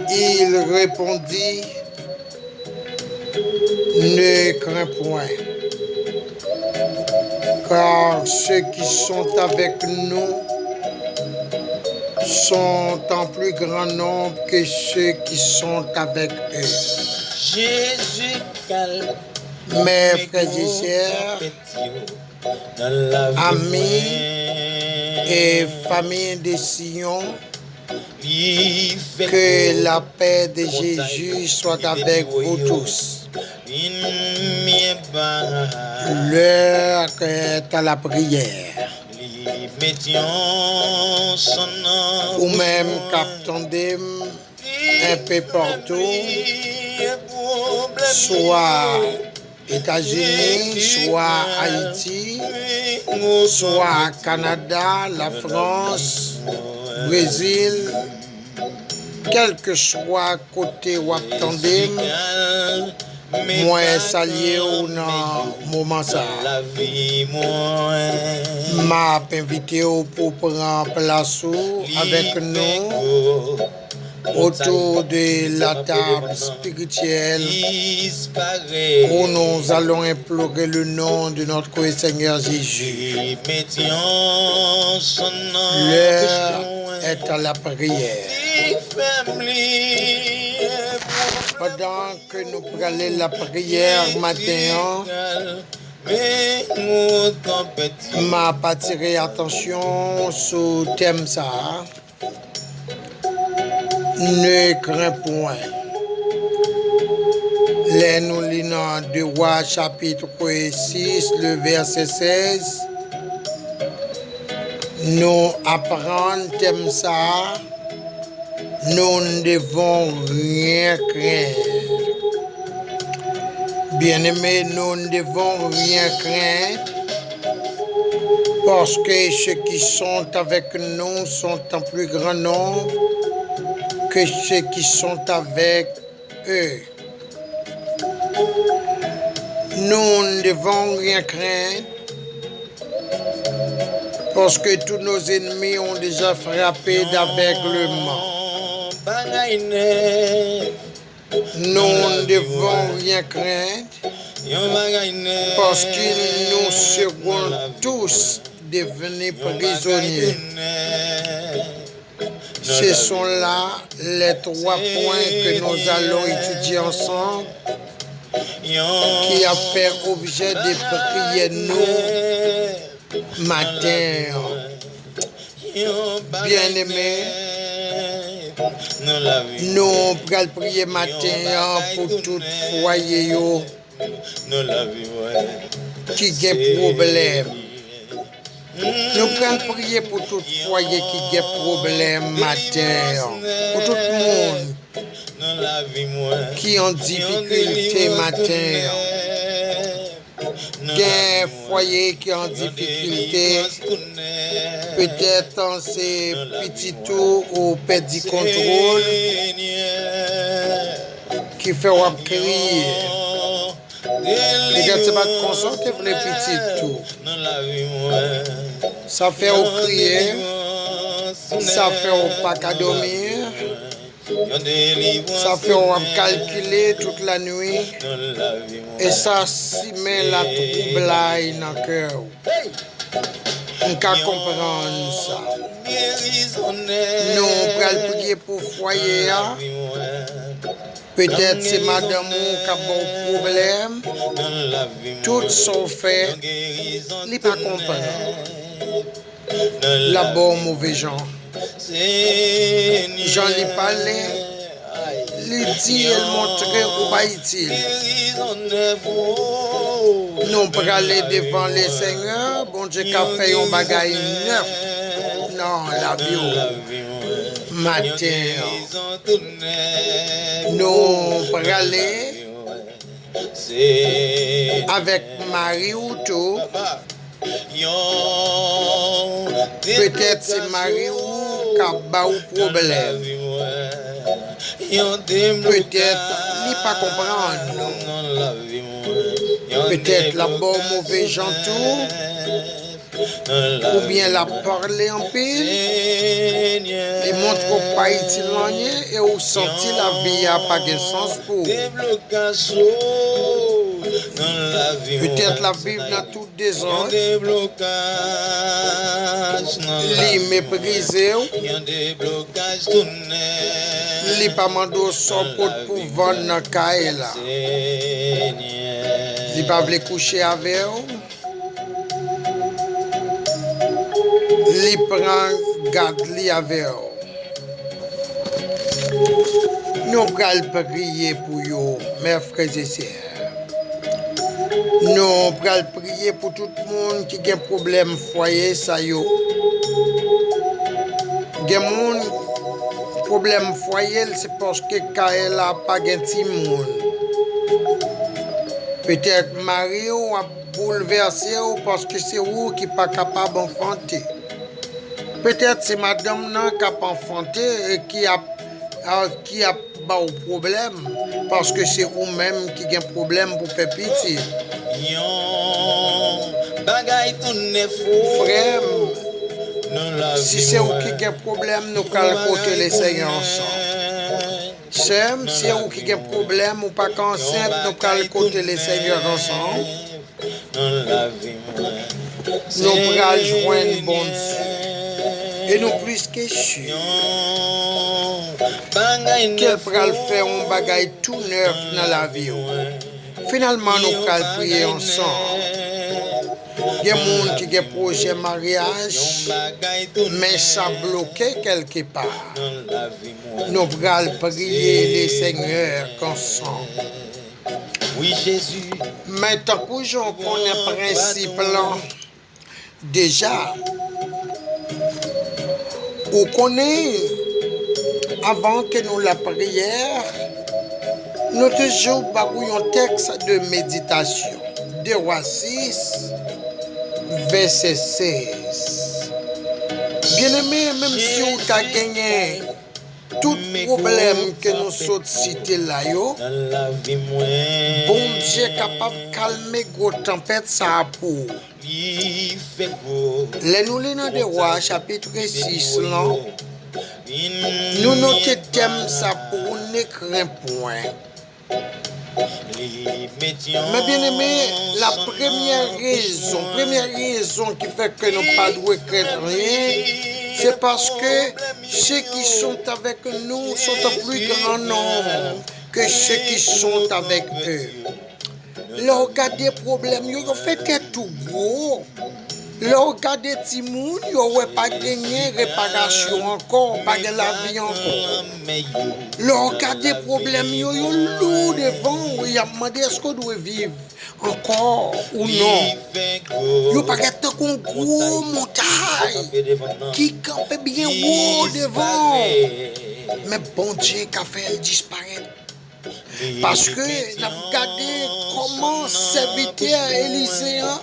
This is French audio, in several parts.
Il répondit, ne crains point, car ceux qui sont avec nous sont en plus grand nombre que ceux qui sont avec eux. Jésus calme. Mes frères et sœurs, amis et famille de Sion, que la paix de Jésus soit avec vous tous. L'heure est à la prière. Ou même qu'attendez un peu partout, soit États-Unis, soit Haïti, soit Canada, la France, Brésil, quel que soit côté où attendez, moi salier ou non moment ça. M'a invité pour prendre place avec nous autour de la table spirituelle où nous allons implorer le nom de notre Seigneur Jésus. L'heure est à la prière. Pendant que nous prenons la prière matin, m'a attiré attention sur le thème ça. Ne crains point. Les nous lisons de Rois chapitre 6, le verset 16. Nous apprenons thème ça. Nous ne devons rien craindre. Bien-aimés, nous ne devons rien craindre parce que ceux qui sont avec nous sont en plus grand nombre que ceux qui sont avec eux. Nous ne devons rien craindre parce que tous nos ennemis ont déjà frappé d'aveuglement. Nous ne devons rien craindre parce qu'ils nous seront tous devenus prisonniers. Ce sont là les 3 points que nous allons étudier ensemble, qui a fait objet de prier nous matin. Bien-aimés, nous allons prier matin pour tout foyer qui a des problèmes. Nous allons prier pour tout foyer qui a des problèmes matin, pour tout le monde qui est en difficulté matin. Il y a un foyer qui est en difficulté, peut-être c'est petit tout ou petit contrôle qui fait crier. Les gars, c'est pas de consommer pour les petits tout. Ça fait au crier, ça fait au pas qu'à dormir. Ça fait on va calculer toute la nuit et ça s'y met la trouble dans le cœur. On peut comprendre ça. Nous allons prier pour foyer. Peut-être c'est madame qui a bon problème. Tout sont faits. Il ne pas comprendre. La bonne mauvais gens. J'en ai parlé, il dit, elle montrait où pas utile. Nous pour aller devant les seigneurs, bon Dieu qu'a fait un bagage neuf. Non, la vie matin. Nous pour aller avec Marie ou tout. Peut-être c'est Marie ou qui a un problème. Peut-être il ne pas comprendre. Peut-être la bonne mauvais gentil. Ou bien la parler en pile. non trop pas utile et ou senti la vie a pas de sens pour. Peut-être la vie dans tout désordre. Li méprisé ou. Li pas mando son pour vendre dans caille là. Li pas vle coucher avec ou. Li prend garde li avec ou. Nous allons prier pour vous, mes frères et sœurs. Nous allons prier pour tout le monde qui a un problème foyer, ça yo. Des monde problème foyer, c'est parce que Kael n'a pas de petit monde. Peut-être Marie a bouleversé parce que c'est vous qui n'est pas capable d'enfanter. Peut-être c'est madame qui n'a pas enfanté et qui a pas de problème parce que c'est vous-même qui a un problème pour faire pitié. Frère, si c'est vous qui a un problème, nous allons côté les Seigneurs ensemble. Sœur, si c'est vous qui a un problème ou pas enceinte, nous allons côté les Seigneurs ensemble. Nous allons joindre bon Dieu. Et nous plus que sûr qu'elle pourra faire un bagage tout neuf dans la vie. Finalement, nous allons prier ensemble. Il y a des gens qui ont un projet de mariage, mais ça bloqué quelque part. Nous allons prier les Seigneurs ensemble. Oui, Jésus. Mais tant que j'en connais le principe là, déjà, on connaît, avant que nous la prière, nous toujours bagouillons un texte de méditation. 2 Rois 6, verset 16. Bien-aimé, même si vous avez gagné tout problème que nous sommes cités là, bon Dieu est capable de calmer gros tempête ça pour. Les nous dans 2 Rois chapitre 6 là, nous notons thème ça pour n'écrire un point. Mais bien aimé, la première raison qui fait que nous ne pouvons pas craindre rien, c'est parce que ceux qui sont avec nous sont en plus grand nombre que ceux qui sont avec eux. Là, regardez les problèmes, ils ont fait tout gros. Là, regardez les gens, ils n'ont pas gagné réparation encore, pas de la vie encore. Là, regardez les problèmes, ils ont lourd devant, ils ont demandé est-ce qu'on doit vivre encore ou non. Ils n'ont pas gagné une grosse montagne qui campe bien haut devant. Mais bon Dieu, qu'a fait disparaître. Parce que nous avons regardé comment serviteur Élyséen,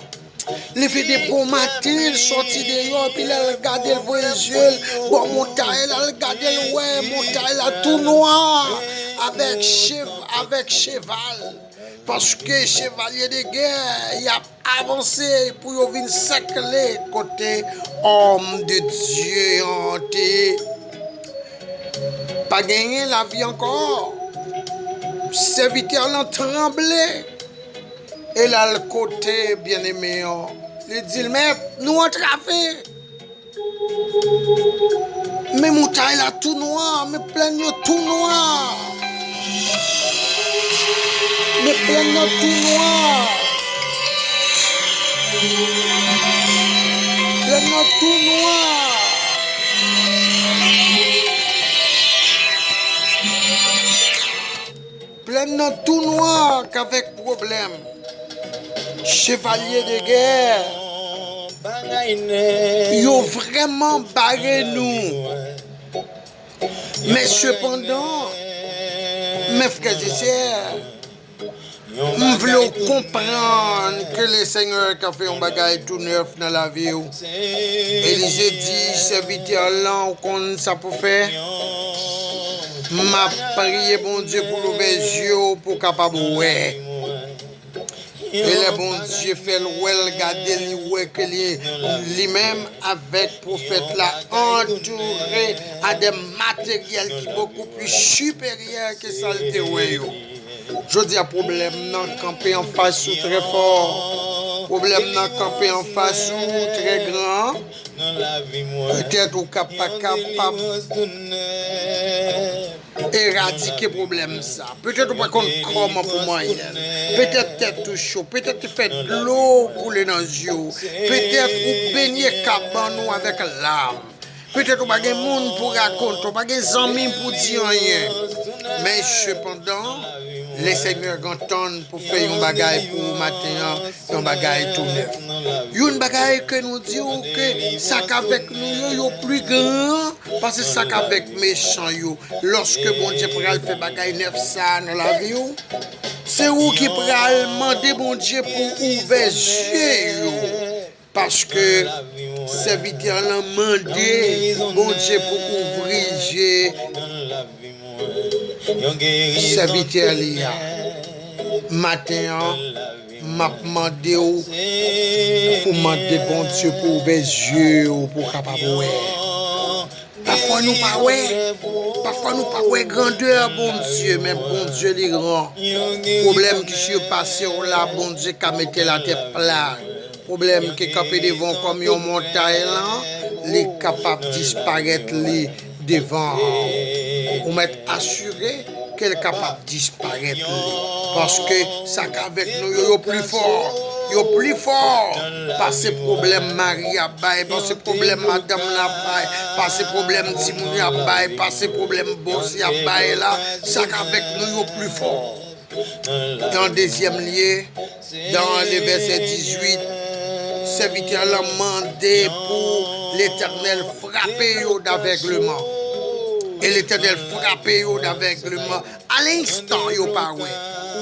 il fait des bons matins, il sortit dehors, puis il a regardé le voyageur, bon montagne, il a regardé le ouais, montagne là tout noir, avec cheval. Parce que chevalier de guerre, il a avancé pour venir sacler côté homme de Dieu hanté. Pas gagné la vie encore. Serviteur l'a tremblé. Et là, le côté bien-aimé, il dit, mais nous on travaille. Mais montagne là tout noir, mais plein de tout noir. Mais plein de tout noir. Plein de tout noir. Plein de tout noir qu'avec problème. Chevalier de guerre. Ils ont vraiment barré nous. Mais cependant, mes frères et sœurs, nous voulons comprendre que le Seigneur a fait un bagage tout neuf dans la vie. Élisée dit, serviteur là, qu'on ça pour faire. M'a prié bon Dieu pour l'ouvrir les yeux pour capable ouais. Et le bon Dieu fait le regarder lui-même avec prophète là entouré à des matériels qui sont beaucoup plus supérieurs que ça le terroir. Je dis à problème non camper en face ou très fort. Problème non camper en face ou très grand. Peut-être ou pas capable éradiquer problème ça. Peut-être ou pas qu'on comment pour moyen. Peut-être tête tout chaud, peut-être tu fais de l'eau couler dans les yeux. Peut-être ou baigner cabanon avec l'âme. Peut-être ou pas de monde pour raconter, pas de amis pour dire rien. Mais cependant, les seigneurs entendent pour faire un bagage pour matin, un bagage tout neuf. Une bagage que nous disons que ça qu'avec nous est plus grand parce que ça qu'avec méchant yo. Lorsque bon Dieu pral fait bagage neuf ça dans la vie, c'est où qui pral demander bon Dieu pour ouvrir yeux. Parce que serviteur l'a demandé bon Dieu pour ouvrir yeux. Serviteur liya matin m'a demandé pour demander bon Dieu pour ouvrir yeux pour capable voir. Parfois nous pas ouais grandeur bon Dieu mais bon Dieu les grand. Problème qui sur passé là bon Dieu qu'a mettre la tête plate. Problème qui capé devant comme une montagne là, les capable disparaître les devant. Pour m'être assuré qu'elle est capable de disparaître. Parce que ça qu'avec nous, il est plus fort. Il est plus fort. Pas ces problèmes Marie à bail, pas ces problèmes Madame la bail, pas ces problèmes Timouni à bail, pas ces problèmes Bossi à bail là. Ça qu'avec nous, il est plus fort. Dans le deuxième lieu, dans le verset 18, serviteur l'a demandé pour l'Éternel frapper d'aveuglement. Et l'Éternel frappé d'aveuglement. À l'instant, il pas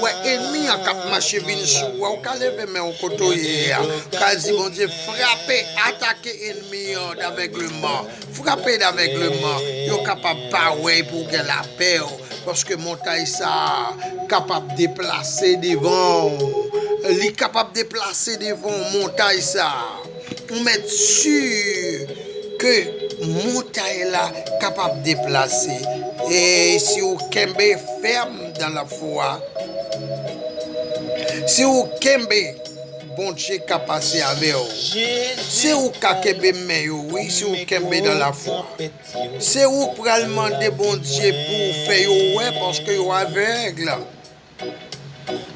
ouais, ennemi en cap marché vinn sou, ou ka lever mais on côtoyer. Ka dit bon Dieu frapper, attaquer ennemi d'aveuglement. Frapper d'aveuglement, yo capable pas ouais pour que la paix parce que montagne ça capable déplacer devant. Li capable déplacer devant montagne ça. On met sûr que montagne là capable de déplacer et si vous kembe ferme dans la foi, si vous kembe bon Dieu capacité avec vous, si vous kembe mais oui, si vous kembe dans la foi, si vous pral demander bon Dieu pour faire ouais parce que vous aveugle.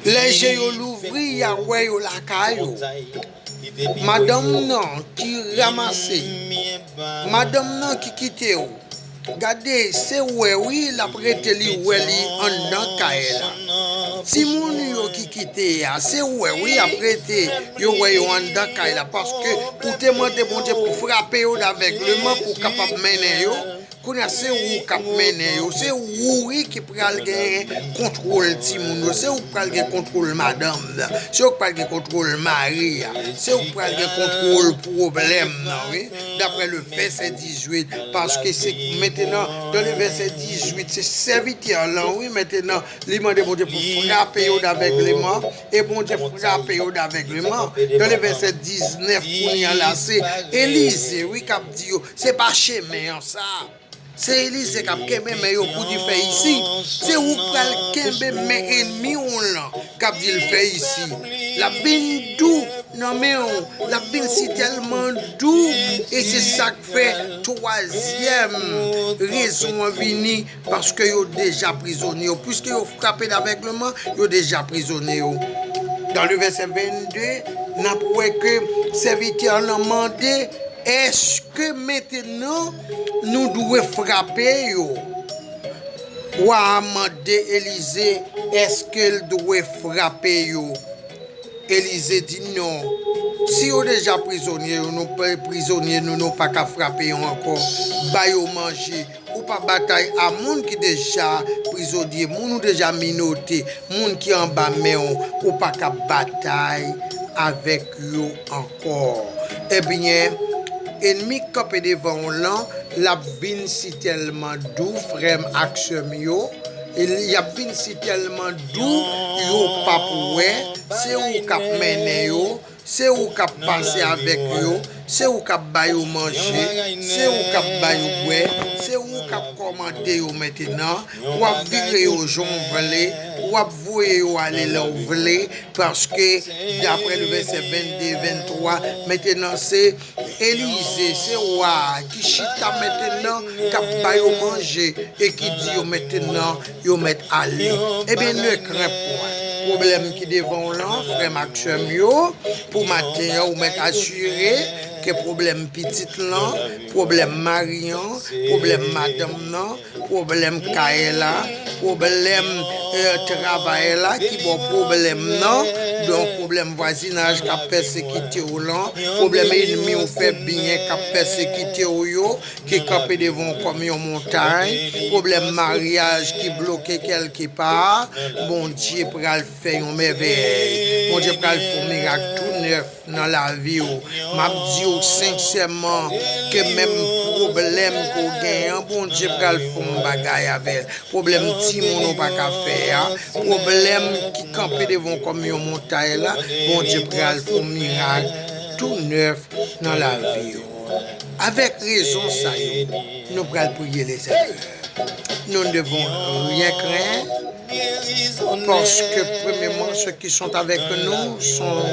Les yeux l'ouvrir ya ouais la caillou. Madame non qui ramasse, madame non qui quitte ou. Regardez, c'est oui la prêté li en dans kaela. Si mon yo qui quitte c'est oui a prêté yo en dans kaela parce que pour te demander bon Dieu pour frapper d'aveuglement pour capable mener yo. C'est où cap mener, c'est où qui pral gagner contrôle Timoun, c'est où pral gagner contrôle madame, c'est où pral gagner contrôle Marie, c'est où pral gagner contrôle problème, oui, d'après le verset 18, parce que c'est maintenant dans le verset 18, c'est serviteur là, oui, maintenant, il m'a demandé pour frapper d'aveuglement, et bon Dieu frapper d'aveuglement, dans le verset 19, pour y aller, c'est Élise, oui, cap dit, c'est pas chemin ça. C'est Élise qui a kembe mais yo pour dire fait ici. C'est où pral kembe mais ennemi on là qui dit le fait ici. La bin doux non mais la bin si tellement doux et c'est ça qui fait troisième raison à venir parce que yo déjà prisonnier puisque yo frappé d'aveuglement yo déjà prisonnier. Dans le verset 22, n'a pas que serviteur l'a demandé est-ce que maintenant nous devons frapper yo? Ou a demandé Élisée, est-ce qu'elle doit frapper yo? Élisée dit non. Si vous déjà prisonnier, nous pas prisonnier, nous n'avons pas qu'à frapper encore. Ba yo manger ou pas bataille à monde qui déjà prisonnier, moun déjà minoté, moun qui en bas mais ou pas qu'à bataille avec yo encore. Eh bien, ennemi capé devant là, la bin si tellement doux, frère action yo, il y a vin si tellement doux, yo pas pour c'est où cap mener yo, c'est où cap passer avec yo, c'est où cap ba yo manger, c'est où cap ba yo boire, c'est où cap commander yo maintenant, ou à virer yo jon vle, ou à vouer yo aller là où vle parce que d'après le verset 22-23 maintenant c'est Élisée, c'est roi qui chita maintenant cap ba yo manger et qui dit yo maintenant yo met aller. Eh bien ne crains point. Problème qui devant là, frère Maxime yo, pour matin ou mettre assuré que problème petit là, problème Marion, problème madame là, problème Kaela, problème travail là qui bon problème non, donc problème voisinage qui a persécuté ou là, problème ennemi ou fait bien qui a persécuté ou yo, qui campé devant comme une montagne, problème mariage qui bloqué quelque part, bon Dieu pral faire une merveille, bon Dieu pral faire un miracle tout neuf dans la vie. M'a dit sincèrement que même problème qu'on gagne, bon Dieu pral faire un bagay avec. Problème ti mon pas qu'à faire, problème qui campé devant comme une montagne là, bon Dieu pral faire un miracle tout neuf dans la vie. Avec raison ça, nous pral prier les Seigneurs. Nous ne devons rien craindre parce que premièrement ceux qui sont avec nous sont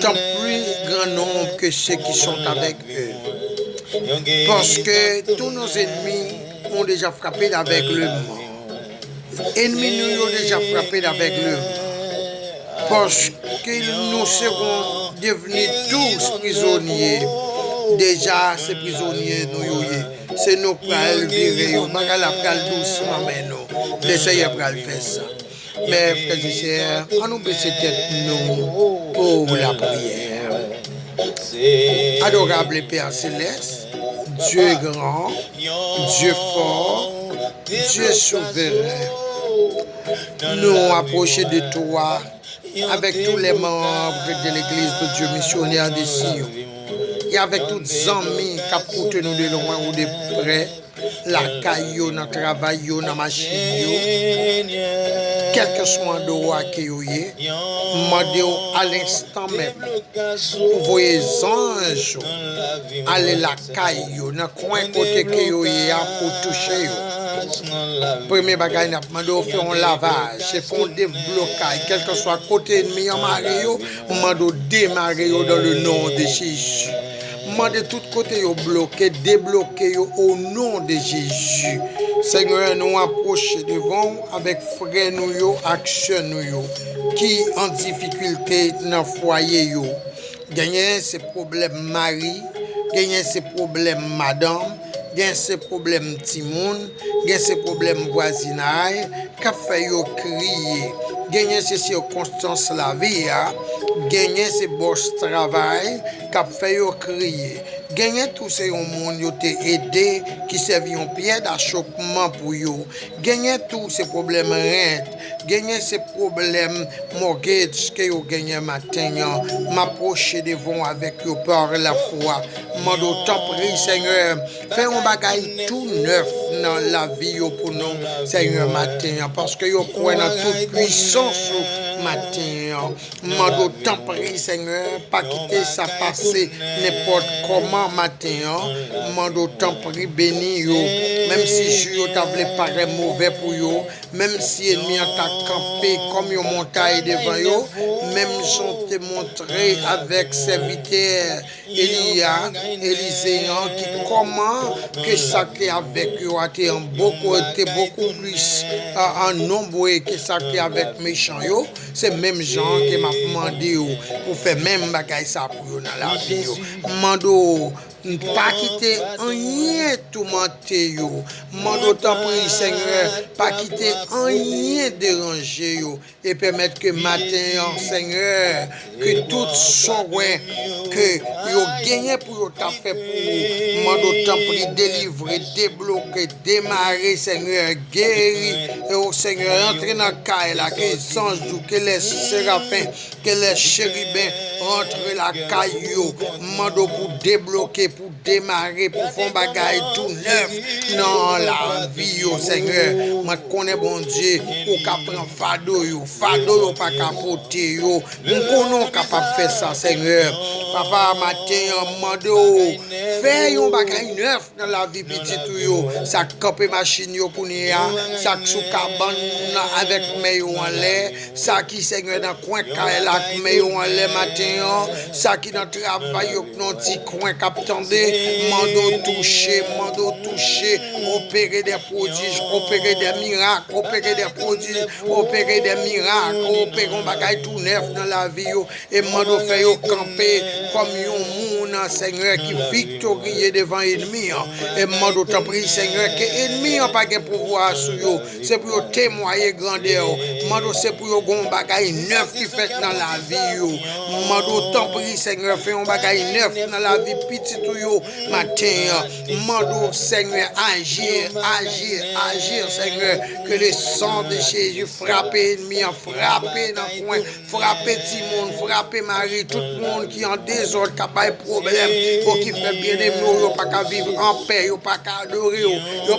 tant plus grand nombre que ceux qui sont avec eux. Parce que tous nos ennemis ont déjà frappé avec le mort. Ennemis nous ont déjà frappé avec le mort. Parce que nous serons devenus tous prisonniers. Déjà, ces prisonniers nous c'est nous qui allons virer, nous allons doucement, mais nous, l'essayer pour faire ça. Mais frères et sœurs, on nous baisse tête nous pour la prière. Adorable Père Céleste, Dieu grand, Dieu fort, Dieu souverain, nous approcher de toi avec tous les membres de l'Église de Dieu missionnaire de Sion. Et avec tous les amis qui ont nous de loin ou de près, la caillou, dans le travail, dans la machine, quel que soit l'endroit qui est, demandez à l'instant même, pour vos anges, aller la caillou, dans le coin côté qui est pour toucher. Premier bagage, nous faisons un lavage, faisons un déblocage, quel que soit côté ennemi en Mario, nous démarrer dans le nom de Jésus. De tous côtés, bloqué, débloqué au nom de Jésus. Seigneur, nous approchons devant avec frères nous, action nous, qui en difficulté dans le foyer. Gagner ces problèmes mari, gagner ces problèmes madame, gagner ces problèmes timoun, gagner ces problèmes voisinage, qu'a fait yo crier, gagner ces circonstances la vie, gagner ces boss travail, qu'a fait yo crier. Gagner tous ces monde qui ont aidé, qui servent en pied d'achoppement pour eux. Gagner tous ces problèmes rentes, gagner ces problèmes mortgage que vous gagnez matin. M'approcher devant avec eux par la foi. Mando t'en prie, Seigneur, fais un bagage tout neuf dans la vie pour nous, Seigneur, matin. Parce que vous croyez dans toute puissance matin. Mando t'en prie, Seigneur, pas quitter ça passer n'importe comment. Matin, mando t'en prie béni yo, même si je t'avais paraît mauvais pour yo, même si ennemi t'a campé comme une montagne devant yo, même j'en te montré avec serviteur Elia, Élisée, qui comment que ça qui avec yo a été beaucoup plus en nombre que ça qui avec méchant yo, c'est même gens qui m'a demandé pour faire même bagaille ça pour yo dans la vie yo. Mando pas quitter rien tourmenter yo. Mando t'en prie Seigneur, pas quitter rien déranger yo et permettre que matin Seigneur que tout soin que yo gagné pour yo t'a fait pour mando t'en prie délivrer, débloquer, démarrer Seigneur, guérir et au Seigneur entrer dans caille là que les anges que les séraphins, que les chérubins entre la caillou, mando pour débloquer, pour démarrer pour faire un bagage tout neuf dans la vie, Seigneur. Moi, je connais bon Dieu, ou qu'à prendre fado, yo pas capoter, yo. Nous connaissons capable de faire ça, Seigneur. Papa, matin, mando, fais un bagage neuf dans la vie petite, yo. Ça camper machine, yo, pour nous, ça sous cabane avec mes en l'air, ça qui, Seigneur, dans le coin, là, mes en l'air matin, ça qui dans le travail, yo, dans petit coin, captandé, mando toucher, opérer des prodiges, opérer des miracles, opérer des prodiges, opérer des miracles, opérer un bagage tout neuf dans la vie, yo, et mando fait yo camper comme un monde, Seigneur, qui victorieux devant l'ennemi, et mando t'en prie, Seigneur, que l'ennemi n'a pas de pouvoir sur yo, c'est pour témoigner grandeur, mando c'est pour yo gon bagage neuf qui fait dans la vie, yo, mando t'en prie, Seigneur, fais un bagage neuf dans la vie petite yo, matin, mando, Seigneur, agir, Seigneur, que le sang de Jésus frappe l'ennemi, frappe dans le coin, frappe petit monde, frappe Marie, tout le monde qui est en désordre, qui a pas de problème, qui fait bien des mots, pas qu'à vivre en paix, pas qu'à adorer,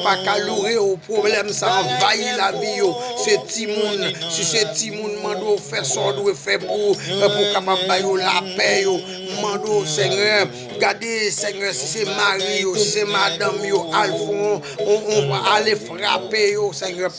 pas qu'à louer, au problème, ça envahit la vie, c'est petit monde, si c'est petit monde, mando, fait ça, doit faire pour capable de la paix, mando, Seigneur, regardez, Seigneur, si c'est Marie, si c'est Madame, Alphon, on va aller frapper, Seigneur,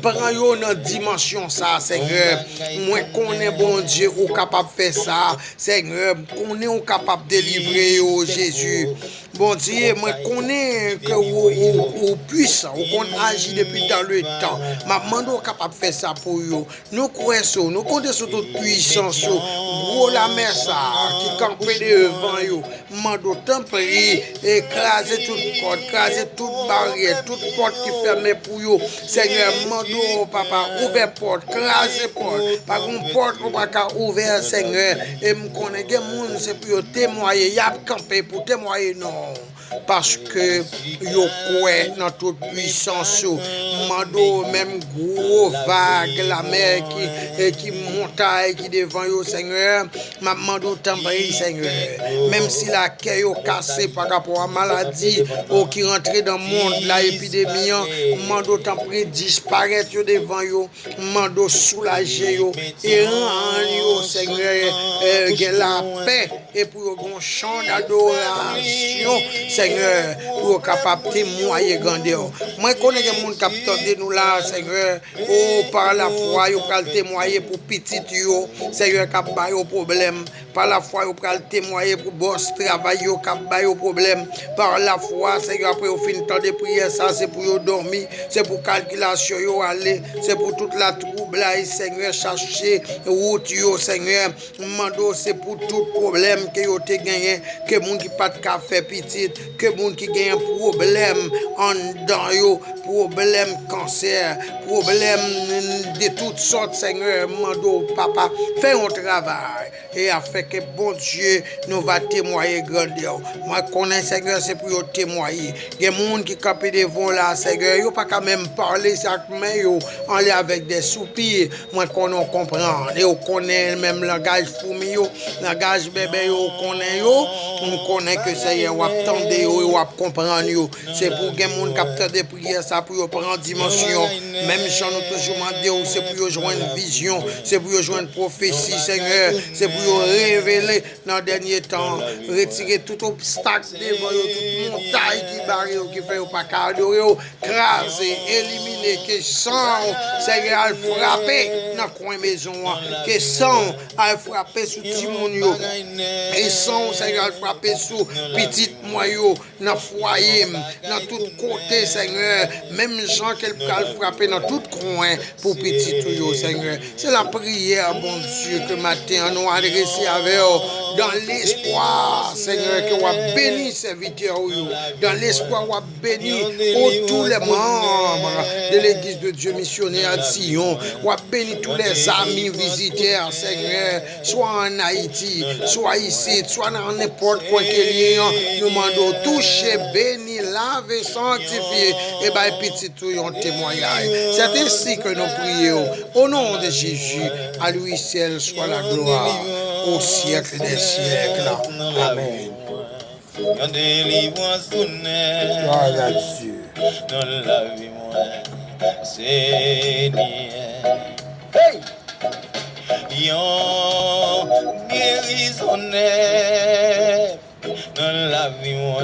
prends yo dans dimension ça, Seigneur, moi connais bon Dieu, ou capable de faire ça, Seigneur, on est capable de délivrer, Jésus, bon Dieu, moi connais que vous puissant, qu'on agit depuis dans le temps, ma demande capable de faire ça pour vous, nous croyons, nous comptons sur toute puissance, gros la mer ça, qui campe devant vous, mando t'en prie, écraser toute porte, écraser toute barrière, toute porte qui ferme pour vous, Seigneur, mando papa, ouvre porte, écraser porte, par une porte ou pas qu'à ouvrir, Seigneur, et me connaît que monde c'est pour témoigner, y a campé pour témoigner non. Parce que yo croit dans toute puissance, mando même gros vague la mer qui montagne qui devant yo, Seigneur, ma mando t'embrie, Seigneur, même si la cœur yo cassé par rapport à maladie ou qui rentre dans le monde la épidémie, mando t'embrie disparaître yo devant yo, mando soulager yo et rendre yo, Seigneur, la paix et pour un chant d'adoration, Seigneur, pour capable de témoigner grandeur. Moi, je connais des gens qui captent nous là, Seigneur, par la foi, ils peuvent témoigner pour petit, Seigneur, qui a au problème. Par la foi, ils peuvent témoigner pour boss travail, qui a au problème. Par la foi, Seigneur, après, au fin de temps de prière, ça, c'est pour dormir, c'est pour calculation, aller, c'est pour toute la trouble, Seigneur, chercher route, Seigneur, mando, c'est pour tout problème que vous avez gagné, que les gens qui pas de café petit, que les gens qui gagnent un problème en dedans, problème cancer, problème de toutes sortes, Seigneur, mando, papa, fais un travail et afin que bon Dieu nous va témoigner grandeur. Moi, je connais, Seigneur, c'est pour témoigner. Il y a des gens qui campent devant là, Seigneur, ils ne pas quand même parler chaque main, en l'air avec des soupirs. Moi, on comprend, et on connaît même langage fourmi, langage bébé, on connaît que Seigneur, on attend, on comprend, c'est pour que les gens captent des prières, ça pour prendre dimension. Même si nous toujours demandé, c'est pour jouer une vision, c'est pour jouer une prophétie, Seigneur, c'est pour révéler dans le dernier temps, retirer tout obstacle devant toute montagne qui barre, qui fait pas adorer, craser, éliminer, que sang, Seigneur, frapper dans le coin maison, que sang, frapper sous Timonio, et sang, Seigneur, frapper sous petit moyau, dans le foyer, dans tout côté, Seigneur, même gens qu'elle peut frapper dans tout coin pour petit tuyau, Seigneur. C'est la prière, bon Dieu, que matin nous adressé avec eux, dans l'espoir, Seigneur, que vous béni serviteur, dans l'espoir, vous béni tous les membres de l'église de Dieu missionnaire de Sion, vous béni tous les amis visiteurs, Seigneur, soit en Haïti, soit ici, soit dans n'importe quoi qu'il y ait, nous demandons toucher, béni, laver, sanctifier, et bien, petit tout un témoignage. C'est ainsi que nous prions. Au nom de Jésus, à lui seul soit la gloire, au siècle des siècles. Amen. yon délivrance tout net. Gloire à Dieu. Dans la vie, moi, Seigneur. Hey! Yon guérison net. Dans la vie, moi,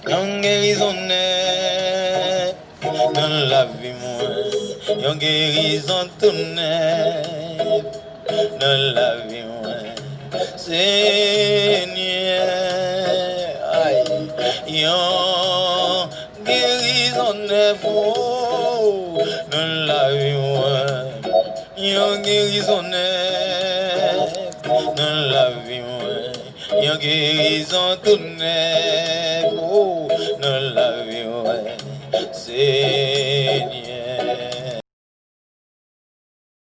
yon guérison net. Dans la vie, moi, yon guérison tout net. Dans la vie, moi, Seigneur. Aïe, yon guérison net. Dans la vie, moi, yon guérison net. Dans la vie, moi, yon guérison tout net.